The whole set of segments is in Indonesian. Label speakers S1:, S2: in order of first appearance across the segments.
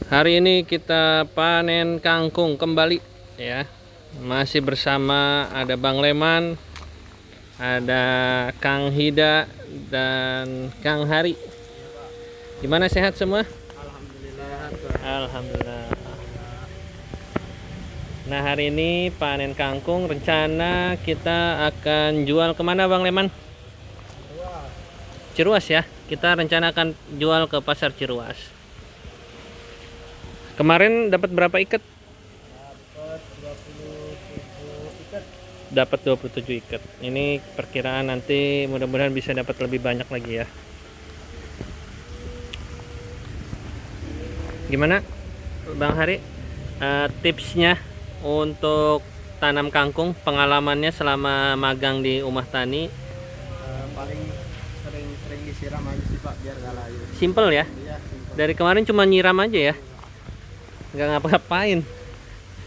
S1: Hari ini kita panen kangkung kembali ya. Masih bersama ada Bang Leman, ada Kang Hida dan Kang Hari. Gimana, sehat semua?
S2: Alhamdulillah.
S1: Alhamdulillah. Nah, hari ini panen kangkung, rencana kita akan jual kemana Bang Leman? Ciruas ya. Kita rencana akan jual ke pasar Ciruas. Kemarin dapat berapa ikat? Dapat 27 ikat. Ini perkiraan nanti mudah-mudahan bisa dapat lebih banyak lagi ya. Gimana Bang Hari? Tipsnya untuk tanam kangkung, pengalamannya selama magang di Umah Tani?
S2: Paling sering disiram aja sih Pak, biar gak layu.
S1: Simple ya.
S2: Iya, simpel.
S1: Dari kemarin cuma nyiram aja ya, nggak ngapa-ngapain.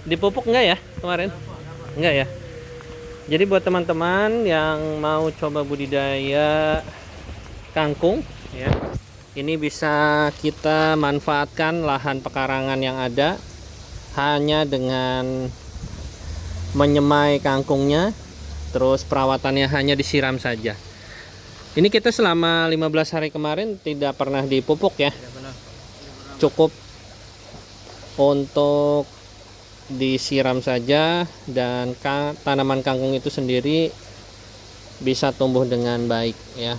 S1: Dipupuk nggak ya kemarin? Nggak ya. Jadi buat teman-teman yang mau coba budidaya kangkung ya, ini bisa kita manfaatkan lahan pekarangan yang ada hanya dengan menyemai kangkungnya, terus perawatannya hanya disiram saja. Ini kita selama 15 hari kemarin tidak pernah dipupuk ya. Cukup untuk disiram saja, dan tanaman kangkung itu sendiri bisa tumbuh dengan baik ya.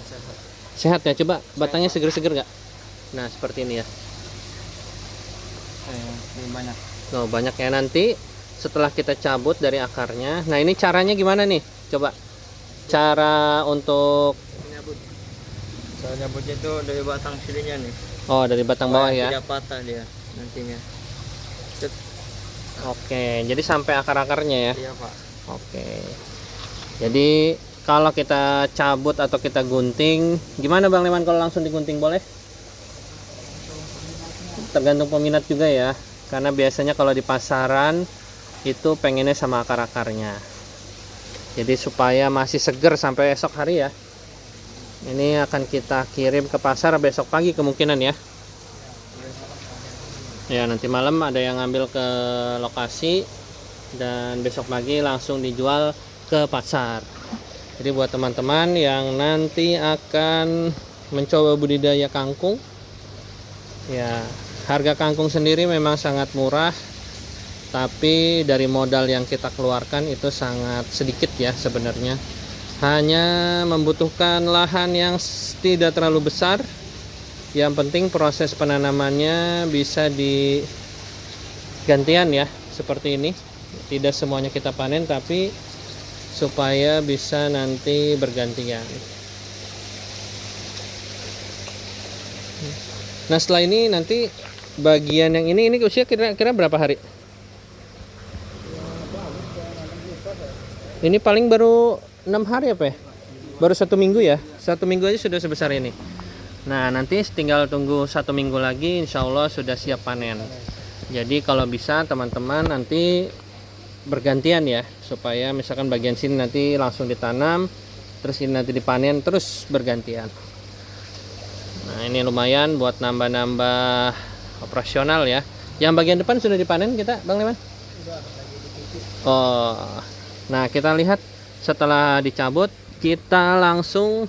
S1: Sehat ya. Coba batangnya seger-seger nggak? Nah, seperti ini ya.
S2: Ini banyak.
S1: Oh, banyak ya. Nanti setelah kita cabut dari akarnya, nah ini caranya gimana nih? Coba cara untuk
S2: Nyabut. Cara nyabutnya itu dari batang sininya nih.
S1: oh, dari batang bawah ya.
S2: Tidak patah dia nantinya. Set.
S1: Oke, jadi sampai akar-akarnya ya.
S2: Iya Pak.
S1: Oke. Jadi kalau kita cabut atau kita gunting, gimana Bang Leman kalau langsung digunting boleh? Tergantung peminat juga ya. Karena biasanya kalau di pasaran itu pengennya sama akar-akarnya. Jadi supaya masih seger sampai esok hari ya. Ini akan kita kirim ke pasar besok pagi kemungkinan ya. Ya, nanti malam ada yang ngambil ke lokasi dan besok pagi langsung dijual ke pasar. Jadi buat teman-teman yang nanti akan mencoba budidaya kangkung, ya harga kangkung sendiri memang sangat murah, tapi dari modal yang kita keluarkan itu sangat sedikit ya sebenarnya. Hanya membutuhkan lahan yang tidak terlalu besar. Yang penting proses penanamannya bisa digantian ya, seperti ini. Tidak semuanya kita panen, tapi supaya bisa nanti bergantian. Nah, setelah ini nanti bagian yang ini usia kira-kira berapa hari? Ini paling baru 6 hari apa ya? Baru 1 minggu ya. 1 minggu aja sudah sebesar ini. Nah, nanti tinggal tunggu 1 minggu lagi, insya Allah sudah siap panen. Jadi kalau bisa teman-teman nanti bergantian ya, supaya misalkan bagian sini nanti langsung ditanam, terus ini nanti dipanen, terus bergantian. Nah, ini lumayan buat nambah-nambah operasional ya. Yang bagian depan sudah dipanen kita, Bang Leman? Oh, nah kita lihat setelah dicabut, kita langsung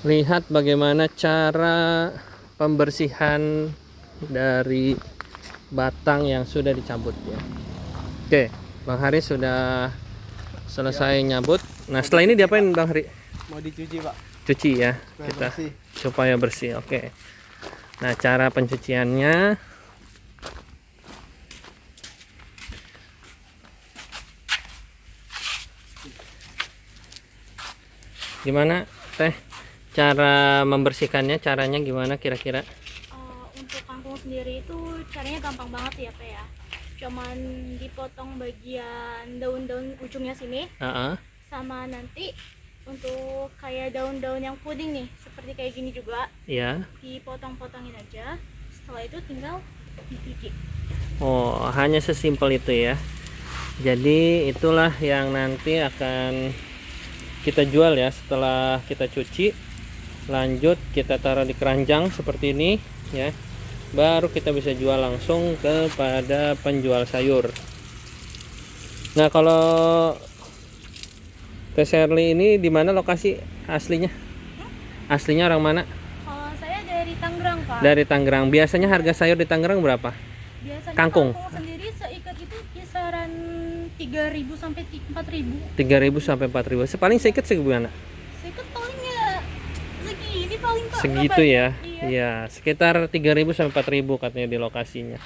S1: lihat bagaimana cara pembersihan dari batang yang sudah dicabut ya. Oke, Bang Hari sudah selesai nyabut. Nah, setelah ini diapain Bang Hari?
S2: Mau dicuci Pak.
S1: Cuci ya,
S2: Supaya
S1: kita
S2: bersih.
S1: supaya bersih. Oke. Nah, cara pencuciannya gimana, Teh? Cara membersihkannya, caranya gimana kira-kira?
S3: Untuk kangkung sendiri itu caranya gampang banget sih ya Pak ya. Cuman dipotong bagian daun-daun ujungnya sini, sama nanti untuk kayak daun-daun yang puding nih, seperti kayak gini juga,
S1: Ya.
S3: dipotong-potongin aja. Setelah itu tinggal dicuci.
S1: Oh, hanya sesimpel itu ya. Jadi itulah yang nanti akan kita jual ya setelah kita cuci. Lanjut kita taruh di keranjang seperti ini ya. baru kita bisa jual langsung kepada penjual sayur. Nah, kalau Teh Sherly ini di mana lokasi aslinya? Aslinya orang mana?
S3: Kalau saya dari Tangerang, Pak.
S1: Dari Tangerang. Biasanya harga sayur di Tangerang berapa?
S3: Biasanya
S1: Kangkung.
S3: sendiri seikat itu kisaran 3.000 sampai 4.000.
S1: 3.000 sampai 4.000. Paling seikat segimana?
S3: Seikat paling ya segini paling, Pak.
S1: Segitu
S3: Berapa?
S1: ya.
S3: Iya.
S1: Iya, sekitar 3.000 sampai 4.000 katanya di lokasinya.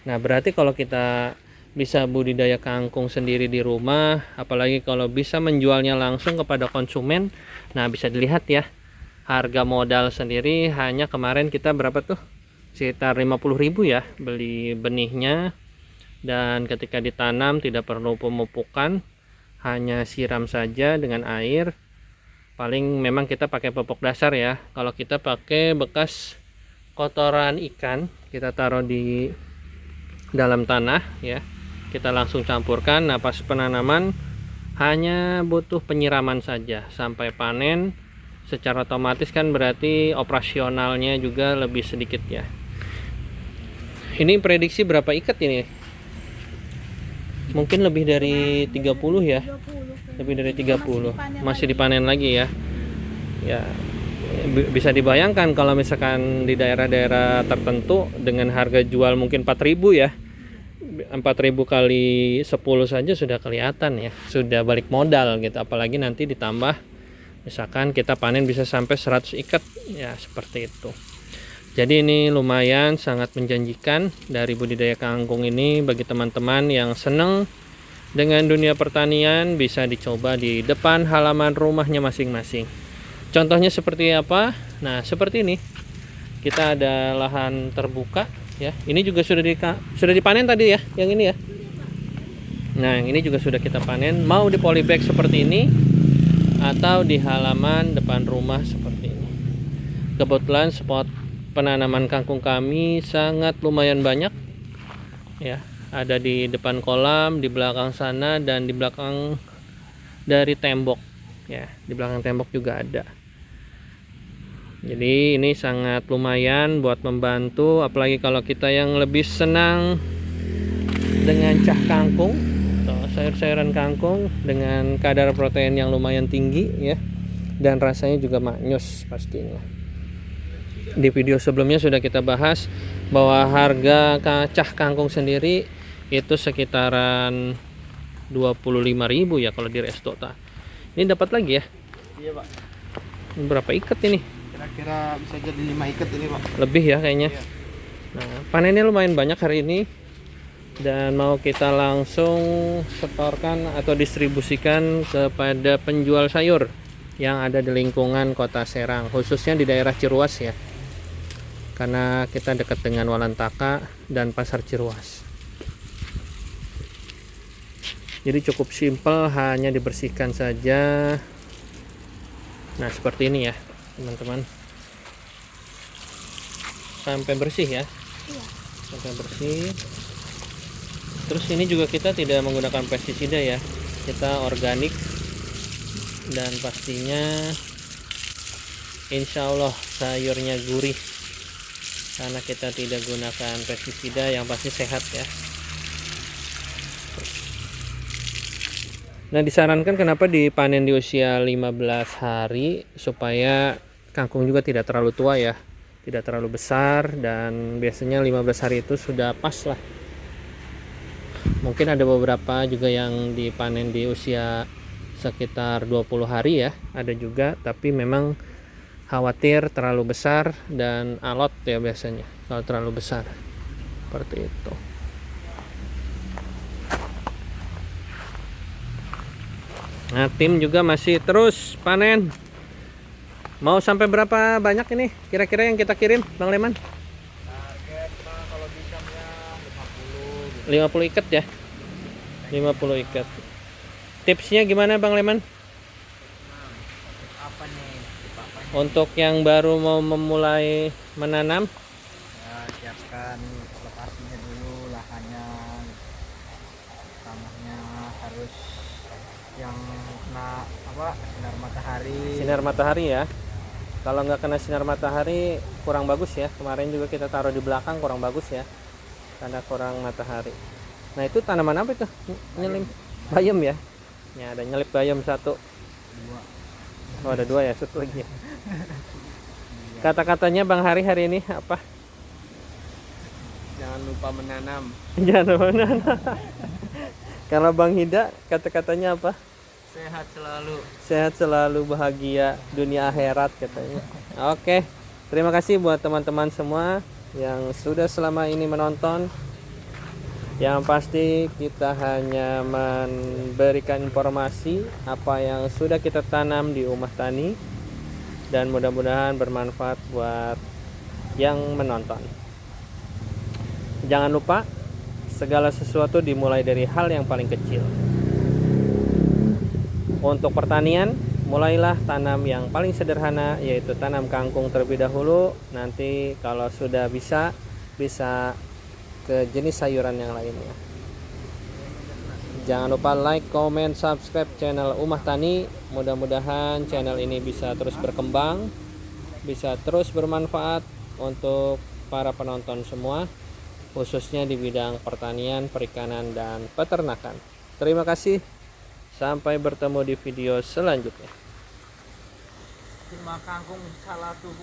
S1: Nah, berarti kalau kita bisa budidaya kangkung sendiri di rumah, apalagi kalau bisa menjualnya langsung kepada konsumen, nah bisa dilihat ya, harga modal sendiri hanya kemarin kita berapa tuh, sekitar 50.000 ya beli benihnya, dan ketika ditanam tidak perlu pemupukan, hanya siram saja dengan air. Paling memang kita pakai pupuk dasar ya. Kalau kita pakai bekas kotoran ikan, kita taruh di dalam tanah ya, kita langsung campurkan. Nah, pas penanaman hanya butuh penyiraman saja sampai panen. Secara otomatis kan berarti operasionalnya juga lebih sedikit ya. Ini prediksi berapa ikat ini? Mungkin lebih dari 30 ya.
S3: 30.
S1: Lebih dari 30. Masih dipanen lagi ya. Ya, bisa dibayangkan kalau misalkan di daerah-daerah tertentu dengan harga jual mungkin 4.000 ya. 4.000 kali 10 saja sudah kelihatan ya, sudah balik modal gitu. Apalagi nanti ditambah misalkan kita panen bisa sampai 100 ikat ya, seperti itu. Jadi ini lumayan sangat menjanjikan dari budidaya kangkung ini. Bagi teman-teman yang senang dengan dunia pertanian, bisa dicoba di depan halaman rumahnya masing-masing. Contohnya seperti apa? Nah, seperti ini. Kita ada lahan terbuka ya. Ini juga sudah dipanen tadi ya, yang ini ya. Nah, yang ini juga sudah kita panen. Mau di polybag seperti ini atau di halaman depan rumah seperti ini. Kebetulan spot penanaman kangkung kami sangat lumayan banyak ya. Ada di depan kolam, di belakang sana, dan di belakang dari tembok ya. Di belakang tembok juga ada. Jadi ini sangat lumayan buat membantu, apalagi kalau kita yang lebih senang dengan cah kangkung atau sayur-sayuran kangkung dengan kadar protein yang lumayan tinggi ya, dan rasanya juga maknyus pastinya. Di video sebelumnya sudah kita bahas bahwa harga cah kangkung sendiri itu sekitaran 25.000 ya kalau di resto. Ini dapat lagi ya?
S2: Iya, Pak.
S1: Berapa ikat ini?
S2: Kira-kira bisa jadi 5 ikat ini, Pak.
S1: Lebih ya kayaknya.
S2: Iya.
S1: Nah, panennya lumayan banyak hari ini, dan mau kita langsung setorkan atau distribusikan kepada penjual sayur yang ada di lingkungan Kota Serang, khususnya di daerah Ciruas ya, karena kita dekat dengan Walantaka dan Pasar Ciruas. Jadi cukup simpel, hanya dibersihkan saja. Nah, seperti ini ya teman-teman, sampai bersih ya.
S3: Iya.
S1: Sampai bersih. Terus ini juga kita tidak menggunakan pestisida ya, kita organik, dan pastinya insya Allah sayurnya gurih karena kita tidak gunakan pestisida, yang pasti sehat ya. Nah, disarankan kenapa dipanen di usia 15 hari, supaya kangkung juga tidak terlalu tua ya, tidak terlalu besar, dan biasanya 15 hari itu sudah pas lah. Mungkin ada beberapa juga yang dipanen di usia sekitar 20 hari ya, ada juga, tapi memang khawatir terlalu besar dan alot ya biasanya kalau terlalu besar, seperti itu. Nah, tim juga masih terus panen. Mau sampai berapa banyak ini kira-kira yang kita kirim, Bang Leman?
S2: Target, Pak, kalau bisa ya 50 gitu.
S1: 50 ikat ya. 50 ikat. Tipsnya gimana, Bang Leman?
S2: Apa nih? Apa nih?
S1: Untuk yang baru mau memulai menanam?
S2: Ya, siapkan lokasinya dulu, lahannya. Tanahnya harus yang kena sinar matahari.
S1: Sinar matahari ya. Kalau nggak kena sinar matahari kurang bagus ya. Kemarin juga kita taruh di belakang kurang bagus ya, karena kurang matahari. Nah itu tanaman apa itu? Nyelim bayam ya. Ya ada nyelip bayam satu. Oh ada dua ya, satu lagi ya. Kata-katanya Bang Hari hari ini apa?
S2: Jangan lupa menanam.
S1: Jangan menanam. Kalau Bang Hida kata-katanya apa?
S2: Sehat selalu.
S1: Sehat selalu, bahagia dunia akhirat katanya. Oke, terima kasih buat teman-teman semua yang sudah selama ini menonton. Yang pasti kita hanya memberikan informasi apa yang sudah kita tanam di Umah Tani, dan mudah-mudahan bermanfaat buat yang menonton. Jangan lupa, segala sesuatu dimulai dari hal yang paling kecil. Untuk pertanian, mulailah tanam yang paling sederhana, yaitu tanam kangkung terlebih dahulu. Nanti kalau sudah bisa ke jenis sayuran yang lainnya. Jangan lupa like, comment, subscribe channel Umah Tani. Mudah-mudahan channel ini bisa terus berkembang, bisa terus bermanfaat untuk para penonton semua, khususnya di bidang pertanian, perikanan, dan peternakan. Terima kasih. Sampai bertemu di video selanjutnya.
S2: Cuma kangkung salah tuh.